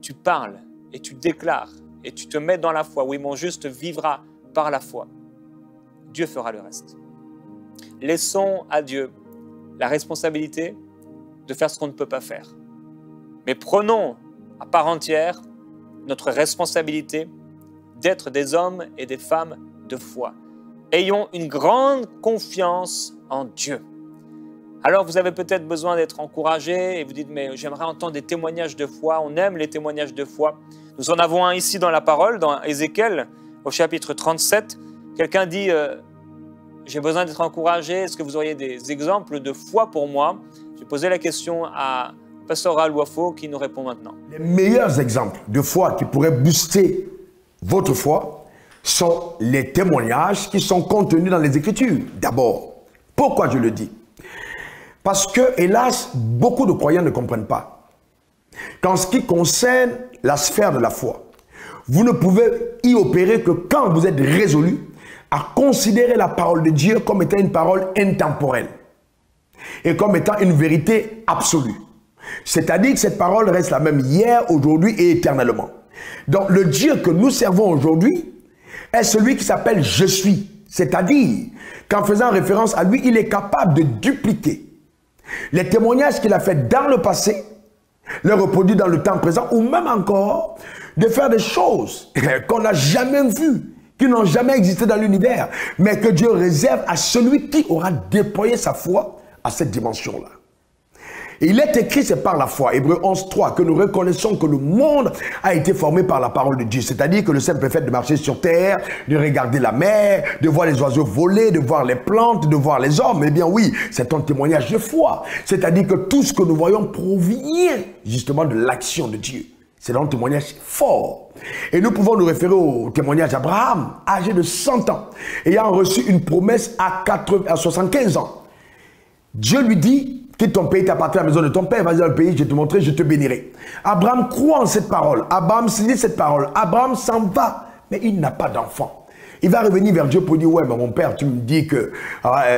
tu parles et tu déclares et tu te mets dans la foi. Oui, mon juste vivra par la foi. Dieu fera le reste. Laissons à Dieu la responsabilité de faire ce qu'on ne peut pas faire. Mais prenons à part entière notre responsabilité d'être des hommes et des femmes de foi. Ayons une grande confiance en Dieu. Alors vous avez peut-être besoin d'être encouragé et vous dites, mais j'aimerais entendre des témoignages de foi. On aime les témoignages de foi. Nous en avons un ici dans la parole, dans Ézéchiel, au chapitre 37. Quelqu'un dit, j'ai besoin d'être encouragé. Est-ce que vous auriez des exemples de foi pour moi? J'ai posé la question à Pasteur Alouafo qui nous répond maintenant. Les meilleurs exemples de foi qui pourraient booster votre foi sont les témoignages qui sont contenus dans les Écritures. D'abord, pourquoi je le dis? Parce que, hélas, beaucoup de croyants ne comprennent pas qu'en ce qui concerne la sphère de la foi, vous ne pouvez y opérer que quand vous êtes résolu à considérer la parole de Dieu comme étant une parole intemporelle et comme étant une vérité absolue. C'est-à-dire que cette parole reste la même hier, aujourd'hui et éternellement. Donc le Dieu que nous servons aujourd'hui est celui qui s'appelle « Je suis ». C'est-à-dire qu'en faisant référence à lui, il est capable de dupliquer les témoignages qu'il a fait dans le passé, les reproduire dans le temps présent, ou même encore de faire des choses qu'on n'a jamais vues, qui n'ont jamais existé dans l'univers, mais que Dieu réserve à celui qui aura déployé sa foi à cette dimension-là. Et il est écrit, c'est par la foi, Hébreux 11:3, que nous reconnaissons que le monde a été formé par la parole de Dieu. C'est-à-dire que le simple fait de marcher sur terre, de regarder la mer, de voir les oiseaux voler, de voir les plantes, de voir les hommes, eh bien oui, c'est un témoignage de foi. C'est-à-dire que tout ce que nous voyons provient justement de l'action de Dieu. C'est un témoignage fort. Et nous pouvons nous référer au témoignage d'Abraham, âgé de 100 ans, ayant reçu une promesse à 75 ans. Dieu lui dit, quitte ton pays, t'appartiens à la maison de ton père, vas-y dans le pays, je vais te montrer, je te bénirai. Abraham croit en cette parole. Abraham se dit cette parole. Abraham s'en va, mais il n'a pas d'enfant. Il va revenir vers Dieu pour dire, ouais, mais mon père, tu me dis que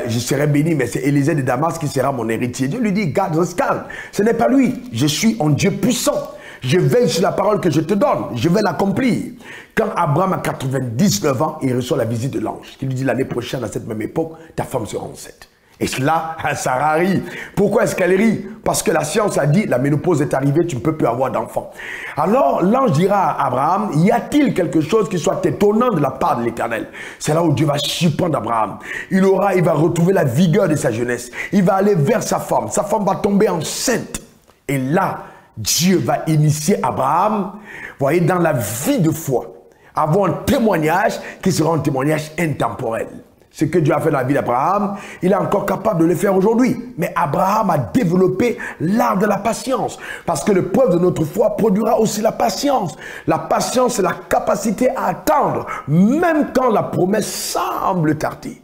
je serai béni, mais c'est Élisée de Damas qui sera mon héritier. Dieu lui dit, garde, reste calme. Ce n'est pas lui. Je suis un Dieu puissant. Je veille sur la parole que je te donne. Je vais l'accomplir. Quand Abraham a 99 ans, il reçoit la visite de l'ange qui lui dit, l'année prochaine, à cette même époque, ta femme sera enceinte. Et cela, Sarah rit. Pourquoi est-ce qu'elle rit? Parce que la science a dit, la ménopause est arrivée, tu ne peux plus avoir d'enfant. Alors, l'ange dira à Abraham, y a-t-il quelque chose qui soit étonnant de la part de l'Éternel? C'est là où Dieu va surprendre Abraham. Il va retrouver la vigueur de sa jeunesse. Il va aller vers sa femme va tomber enceinte. Et là, Dieu va initier Abraham, voyez, dans la vie de foi, avoir un témoignage qui sera un témoignage intemporel. Ce que Dieu a fait dans la vie d'Abraham, il est encore capable de le faire aujourd'hui. Mais Abraham a développé l'art de la patience. Parce que l'épreuve de notre foi produira aussi la patience. La patience, c'est la capacité à attendre, même quand la promesse semble tarder.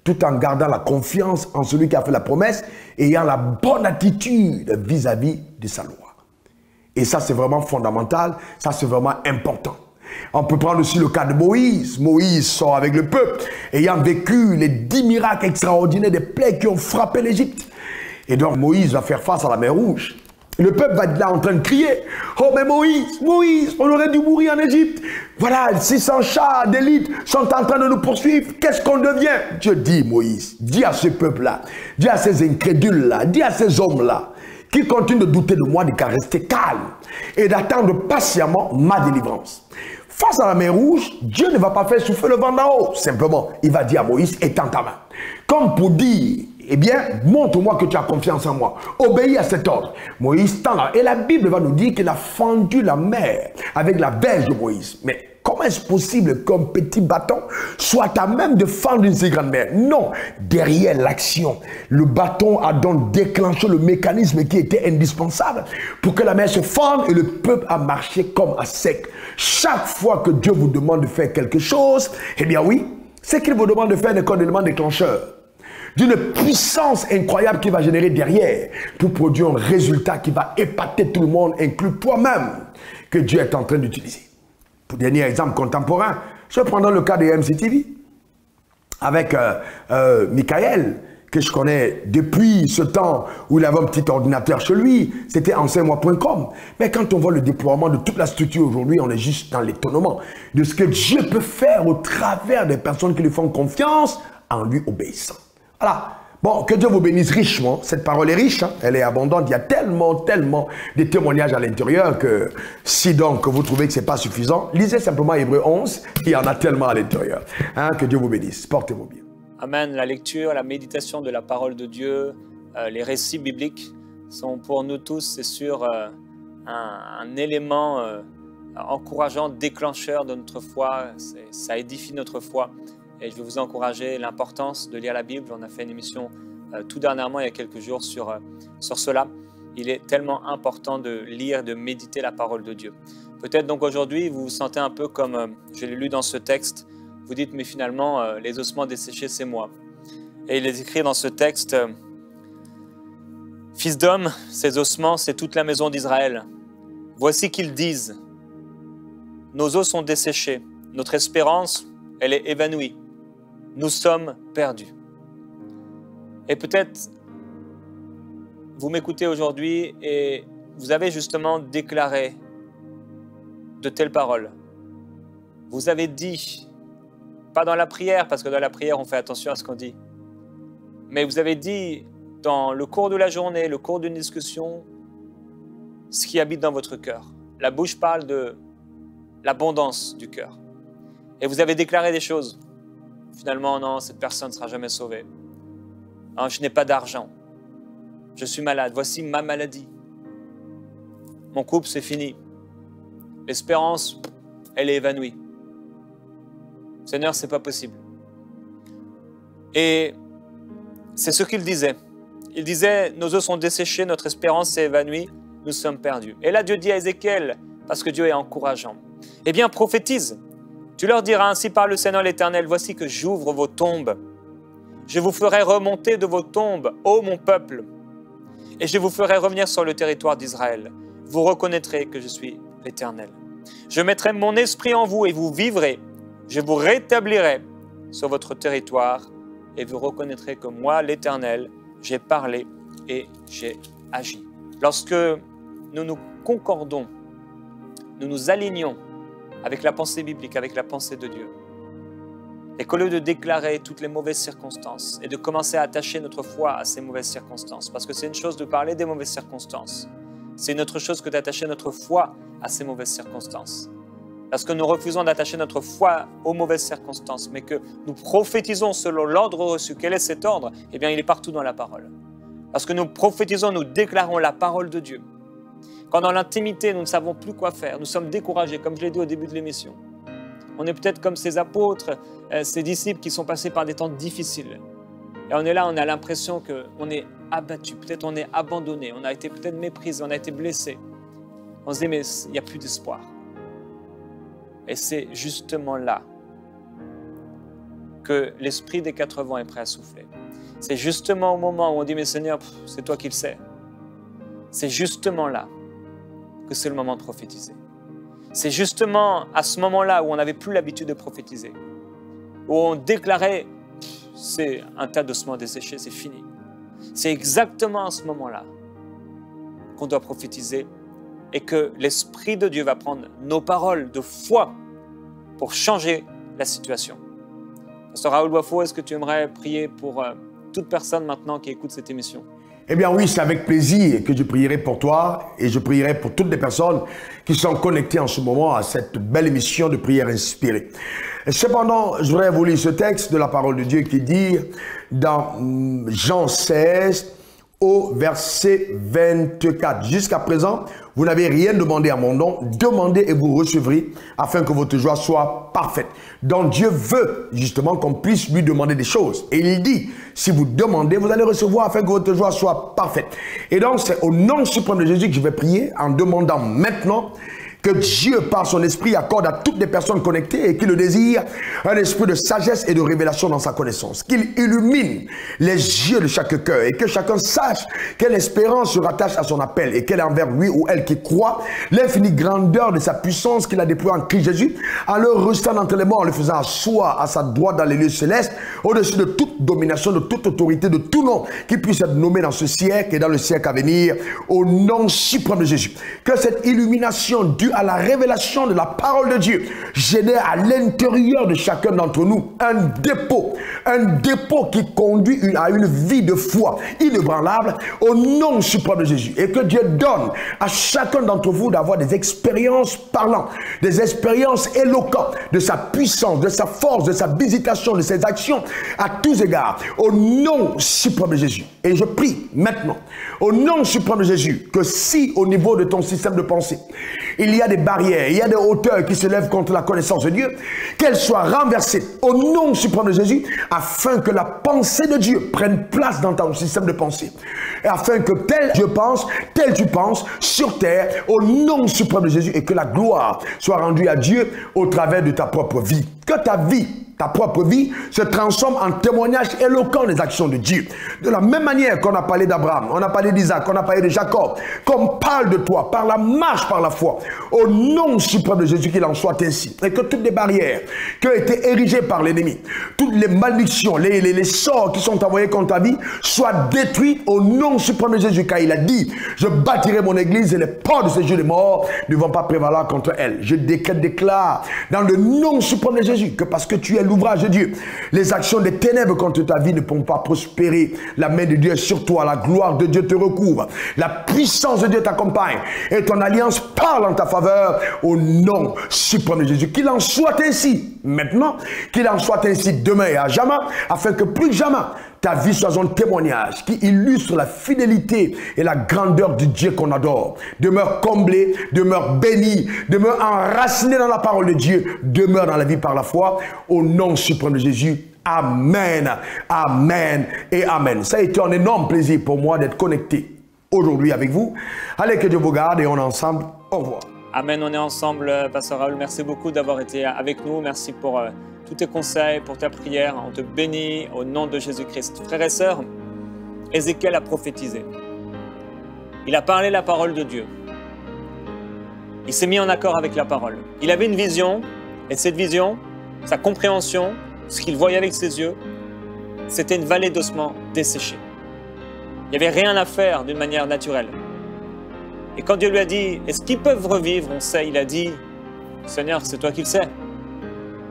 Tout en gardant la confiance en celui qui a fait la promesse et ayant la bonne attitude vis-à-vis de sa loi. Et ça, c'est vraiment fondamental. Ça, c'est vraiment important. On peut prendre aussi le cas de Moïse. Moïse sort avec le peuple, ayant vécu les 10 miracles extraordinaires des plaies qui ont frappé l'Égypte. Et donc Moïse va faire face à la mer Rouge. Le peuple va être là en train de crier, « Oh mais Moïse, Moïse, on aurait dû mourir en Égypte. Voilà, 600 chars d'élite sont en train de nous poursuivre. Qu'est-ce qu'on devient ?» Dieu dit, Moïse, dis à ce peuple-là, dis à ces incrédules-là, dis à ces hommes-là, qui continuent de douter de moi, de rester calme et d'attendre patiemment ma délivrance. Face à la mer Rouge, Dieu ne va pas faire souffler le vent d'en haut. Simplement, il va dire à Moïse, étends ta main. Comme pour dire, eh bien, montre-moi que tu as confiance en moi. Obéis à cet ordre. Moïse tend là. Et la Bible va nous dire qu'il a fendu la mer avec la verge de Moïse. Mais comment est-ce possible qu'un petit bâton soit à même de fendre une si grande mer? Non, derrière l'action, le bâton a donc déclenché le mécanisme qui était indispensable pour que la mer se fende et le peuple a marché comme à sec. Chaque fois que Dieu vous demande de faire quelque chose, eh bien oui, c'est qu'il vous demande de faire des éléments déclencheurs d'une puissance incroyable qui va générer derrière pour produire un résultat qui va épater tout le monde, inclus toi-même, que Dieu est en train d'utiliser. Pour dernier exemple contemporain, je prends le cas de MCTV avec Michael, que je connais depuis ce temps où il avait un petit ordinateur chez lui, c'était enseigne-moi.com. Mais quand on voit le déploiement de toute la structure aujourd'hui, on est juste dans l'étonnement de ce que Dieu peut faire au travers des personnes qui lui font confiance en lui obéissant. Voilà. Bon, que Dieu vous bénisse richement. Cette parole est riche, hein? Elle est abondante. Il y a tellement de témoignages à l'intérieur que si donc vous trouvez que ce n'est pas suffisant, lisez simplement Hébreux 11. Il y en a tellement à l'intérieur. Hein? Que Dieu vous bénisse. Portez-vous bien. Amen. La lecture, la méditation de la parole de Dieu, les récits bibliques sont pour nous tous, c'est sûr, un élément encourageant, déclencheur de notre foi. Ça édifie notre foi. Et je vais vous encourager l'importance de lire la Bible. On a fait une émission tout dernièrement, il y a quelques jours, sur cela. Il est tellement important de lire, de méditer la parole de Dieu. Peut-être donc aujourd'hui, vous vous sentez un peu comme, je l'ai lu dans ce texte, vous dites, mais finalement, les ossements desséchés, c'est moi. Et il est écrit dans ce texte, « Fils d'homme, ces ossements, c'est toute la maison d'Israël. Voici qu'ils disent, nos os sont desséchés, notre espérance, elle est évanouie. Nous sommes perdus. » Et peut-être, vous m'écoutez aujourd'hui et vous avez justement déclaré de telles paroles. Vous avez dit, pas dans la prière, parce que dans la prière, on fait attention à ce qu'on dit, mais vous avez dit dans le cours de la journée, le cours d'une discussion, ce qui habite dans votre cœur. La bouche parle de l'abondance du cœur. Et vous avez déclaré des choses. Finalement, non, cette personne ne sera jamais sauvée. Hein, je n'ai pas d'argent. Je suis malade. Voici ma maladie. Mon couple, c'est fini. L'espérance, elle est évanouie. Seigneur, ce n'est pas possible. Et c'est ce qu'il disait. Il disait, nos os sont desséchés, notre espérance s'est évanouie, nous sommes perdus. Et là, Dieu dit à Ézéchiel, parce que Dieu est encourageant, eh bien, prophétise. Tu leur diras ainsi par le Seigneur l'Éternel, voici que j'ouvre vos tombes. Je vous ferai remonter de vos tombes, ô mon peuple, et je vous ferai revenir sur le territoire d'Israël. Vous reconnaîtrez que je suis l'Éternel. Je mettrai mon esprit en vous et vous vivrez. Je vous rétablirai sur votre territoire et vous reconnaîtrez que moi, l'Éternel, j'ai parlé et j'ai agi. Lorsque nous nous concordons, nous nous alignons avec la pensée biblique, avec la pensée de Dieu, et qu'au lieu de déclarer toutes les mauvaises circonstances et de commencer à attacher notre foi à ces mauvaises circonstances, parce que c'est une chose de parler des mauvaises circonstances, c'est une autre chose que d'attacher notre foi à ces mauvaises circonstances. Lorsque nous refusons d'attacher notre foi aux mauvaises circonstances, mais que nous prophétisons selon l'ordre reçu, quel est cet ordre? Eh bien, il est partout dans la parole. Lorsque nous prophétisons, nous déclarons la parole de Dieu. Quand dans l'intimité, nous ne savons plus quoi faire, nous sommes découragés, comme je l'ai dit au début de l'émission. On est peut-être comme ces apôtres, ces disciples qui sont passés par des temps difficiles. Et on est là, on a l'impression qu'on est abattu, peut-être on est abandonné, on a été peut-être méprisé, on a été blessé. On se dit, mais il n'y a plus d'espoir. Et c'est justement là que l'esprit des 4 vents est prêt à souffler. C'est justement au moment où on dit, mais Seigneur, c'est toi qui le sais. C'est justement là que c'est le moment de prophétiser. C'est justement à ce moment-là où on n'avait plus l'habitude de prophétiser, où on déclarait, c'est un tas d'ossements desséchés, c'est fini. C'est exactement à ce moment-là qu'on doit prophétiser et que l'Esprit de Dieu va prendre nos paroles de foi pour changer la situation. Pasteur Raoul Wafo, est-ce que tu aimerais prier pour toute personne maintenant qui écoute cette émission? Eh bien oui, c'est avec plaisir que je prierai pour toi et je prierai pour toutes les personnes qui sont connectées en ce moment à cette belle émission de prière inspirée. Et cependant, je voudrais vous lire ce texte de la parole de Dieu qui dit dans Jean 16 au verset 24. Jusqu'à présent, vous n'avez rien demandé à mon nom, demandez et vous recevrez afin que votre joie soit parfaite. Donc Dieu veut justement qu'on puisse lui demander des choses. Et il dit, si vous demandez, vous allez recevoir afin que votre joie soit parfaite. Et donc c'est au nom suprême de Jésus que je vais prier en demandant maintenant que Dieu, par son esprit, accorde à toutes les personnes connectées et qui le désirent, un esprit de sagesse et de révélation dans sa connaissance. Qu'il illumine les yeux de chaque cœur et que chacun sache quelle espérance se rattache à son appel et quelle est envers lui ou elle qui croit l'infinie grandeur de sa puissance qu'il a déployée en Christ Jésus, en le ressuscitant d'entre les morts, en le faisant asseoir à sa droite dans les lieux célestes, au-dessus de toute domination, de toute autorité, de tout nom qui puisse être nommé dans ce siècle et dans le siècle à venir, au nom suprême de Jésus. Que cette illumination due à la révélation de la parole de Dieu génère à l'intérieur de chacun d'entre nous un dépôt qui conduit à une vie de foi inébranlable au nom suprême de Jésus. Et que Dieu donne à chacun d'entre vous d'avoir des expériences parlantes, des expériences éloquentes de sa puissance, de sa force, de sa visitation, de ses actions à tous égards, au nom suprême de Jésus. Et je prie maintenant, au nom suprême de Jésus, que si au niveau de ton système de pensée, il y a des barrières, il y a des hauteurs qui se lèvent contre la connaissance de Dieu, qu'elles soient renversées au nom suprême de Jésus, afin que la pensée de Dieu prenne place dans ton système de pensée. Et afin que tel je pense, tel tu penses, sur terre, au nom suprême de Jésus, et que la gloire soit rendue à Dieu au travers de ta propre vie. Que ta vie, ta propre vie, se transforme en témoignage éloquent des actions de Dieu. De la même manière qu'on a parlé d'Abraham, on a parlé d'Isaac, on a parlé de Jacob, qu'on parle de toi par la marche, par la foi, au nom suprême de Jésus, qu'il en soit ainsi. Et que toutes les barrières qui ont été érigées par l'ennemi, toutes les malédictions, les sorts qui sont envoyés contre ta vie, soient détruits au nom suprême de Jésus, car il a dit, je bâtirai mon église et les portes de ces jeux de mort ne vont pas prévaloir contre elle. Je déclare dans le nom suprême de Jésus que parce que tu es l'ouvrage de Dieu, les actions des ténèbres contre ta vie ne pourront pas prospérer. La main de Dieu est sur toi, la gloire de Dieu te recouvre, la puissance de Dieu t'accompagne et ton alliance parle en ta faveur au nom suprême de Jésus. Qu'il en soit ainsi maintenant, qu'il en soit ainsi demain et à jamais, afin que plus que jamais ta vie soit un témoignage qui illustre la fidélité et la grandeur du Dieu qu'on adore. Demeure comblé, demeure béni, demeure enraciné dans la parole de Dieu, demeure dans la vie par la foi, au nom suprême de Jésus. Amen, amen et amen. Ça a été un énorme plaisir pour moi d'être connecté aujourd'hui avec vous. Allez, que Dieu vous garde et on est ensemble. Au revoir. Amen, on est ensemble, Pasteur Raoul. Merci beaucoup d'avoir été avec nous. Merci pour tous tes conseils, pour ta prière. On te bénit au nom de Jésus-Christ. Frères et sœurs, Ézéchiel a prophétisé. Il a parlé la parole de Dieu. Il s'est mis en accord avec la parole. Il avait une vision, et cette vision, sa compréhension, ce qu'il voyait avec ses yeux, c'était une vallée d'ossements desséchés. Il n'y avait rien à faire d'une manière naturelle. Et quand Dieu lui a dit, est-ce qu'ils peuvent revivre? On sait, il a dit, Seigneur, c'est toi qui le sais.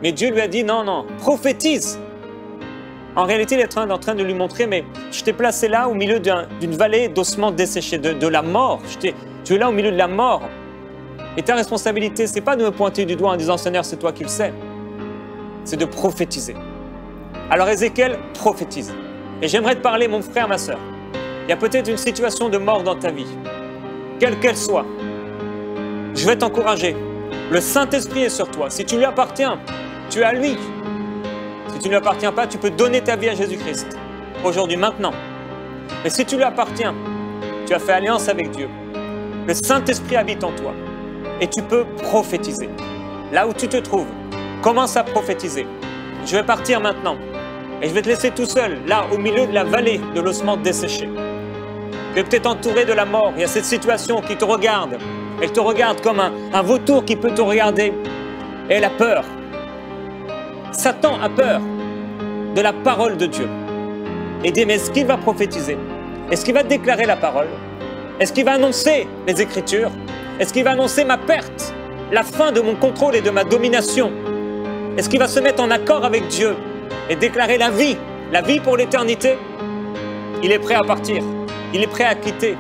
Mais Dieu lui a dit, non, non, prophétise. En réalité, il est en train de lui montrer, mais je t'ai placé là au milieu d'une vallée d'ossements desséchés, de la mort. Tu es là au milieu de la mort. Et ta responsabilité, ce n'est pas de me pointer du doigt en disant, Seigneur, c'est toi qui le sais. C'est de prophétiser. Alors Ézéchiel prophétise. Et j'aimerais te parler, mon frère, ma soeur. Il y a peut-être une situation de mort dans ta vie. Quelle qu'elle soit, je vais t'encourager. Le Saint-Esprit est sur toi. Si tu lui appartiens, tu es à lui. Si tu ne lui appartiens pas, tu peux donner ta vie à Jésus-Christ. Aujourd'hui, maintenant. Mais si tu lui appartiens, tu as fait alliance avec Dieu. Le Saint-Esprit habite en toi. Et tu peux prophétiser. Là où tu te trouves, commence à prophétiser. Je vais partir maintenant. Et je vais te laisser tout seul, là, au milieu de la vallée de l'ossement desséché. Tu es peut-être entouré de la mort. Il y a cette situation qui te regarde. Elle te regarde comme un vautour qui peut te regarder. Et elle a peur. Satan a peur de la parole de Dieu. Et dit, mais est-ce qu'il va prophétiser? Est-ce qu'il va déclarer la parole? Est-ce qu'il va annoncer les Écritures? Est-ce qu'il va annoncer ma perte? La fin de mon contrôle et de ma domination? Est-ce qu'il va se mettre en accord avec Dieu et déclarer la vie pour l'éternité? Il est prêt à partir. Il est prêt à quitter.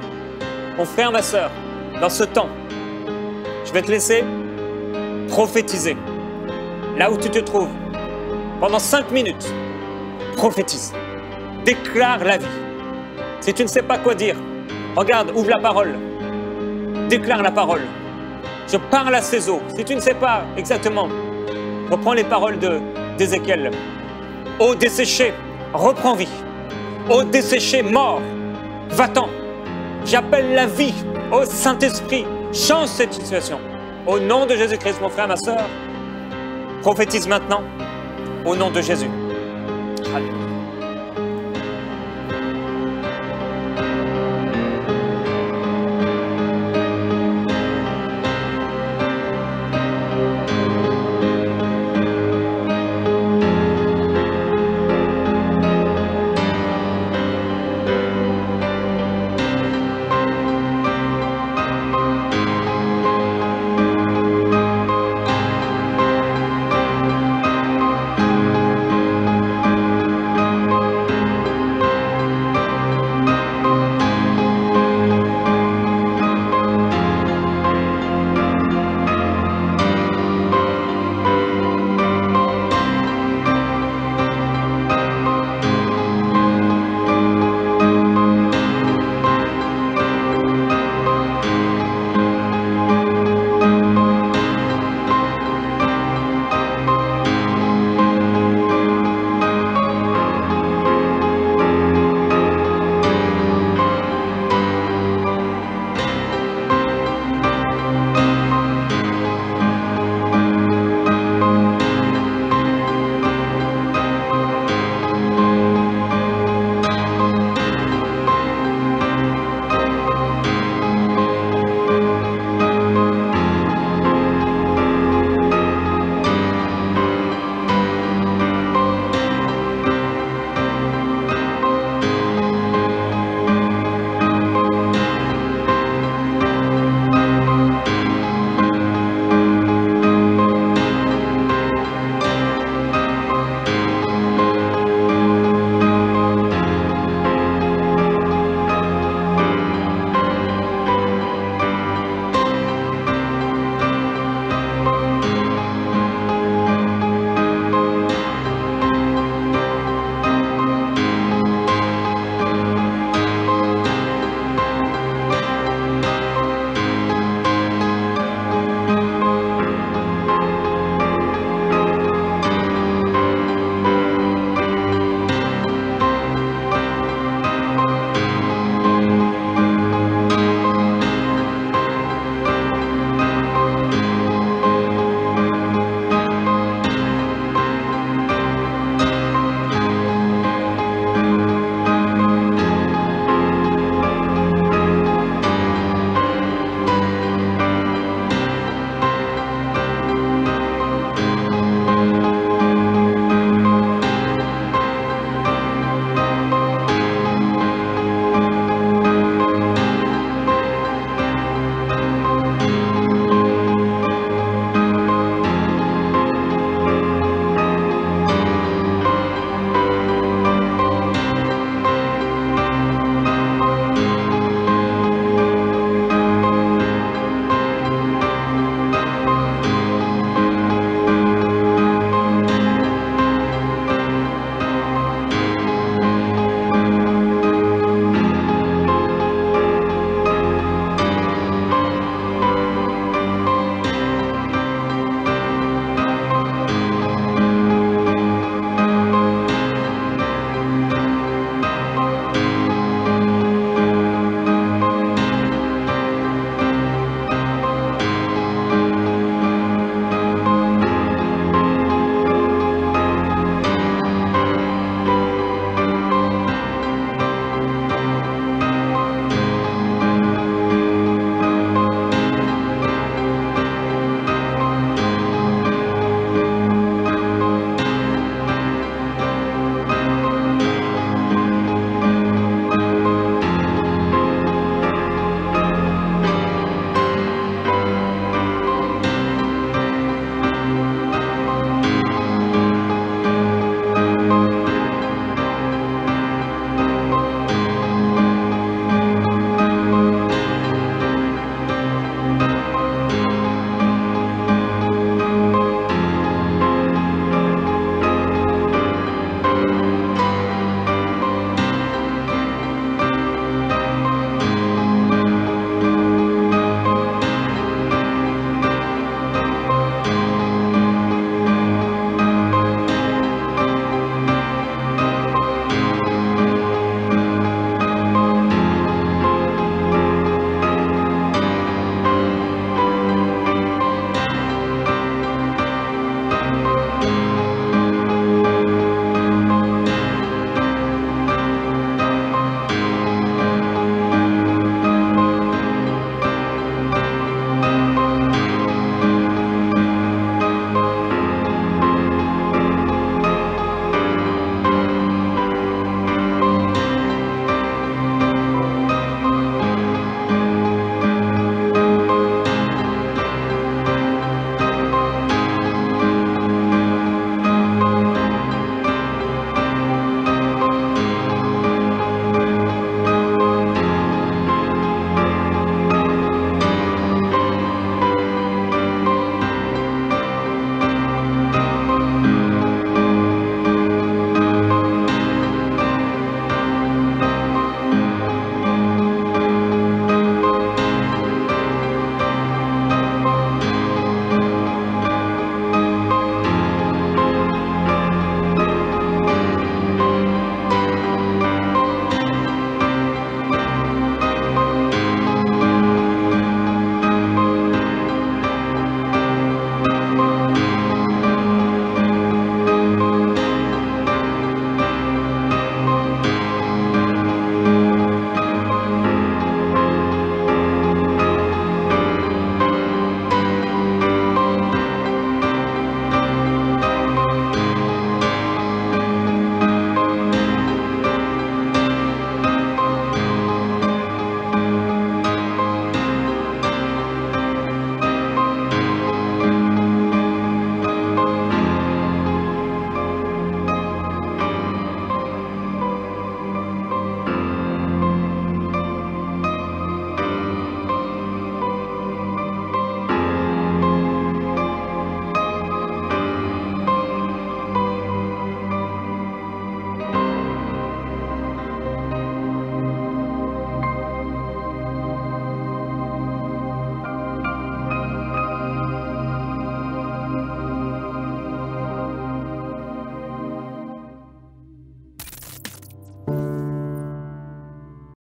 Mon frère, ma soeur, dans ce temps, je vais te laisser prophétiser. Là où tu te trouves, pendant 5 minutes, prophétise. Déclare la vie. Si tu ne sais pas quoi dire, regarde, ouvre la parole. Déclare la parole. Je parle à ces eaux. Si tu ne sais pas exactement, reprends les paroles d'Ézéchiel. Eau desséchée, reprends vie. Eau desséchée, mort, va-t'en. J'appelle la vie. Ô Saint-Esprit, change cette situation. Au nom de Jésus-Christ, mon frère, ma soeur, prophétise maintenant. Au nom de Jésus. Alléluia.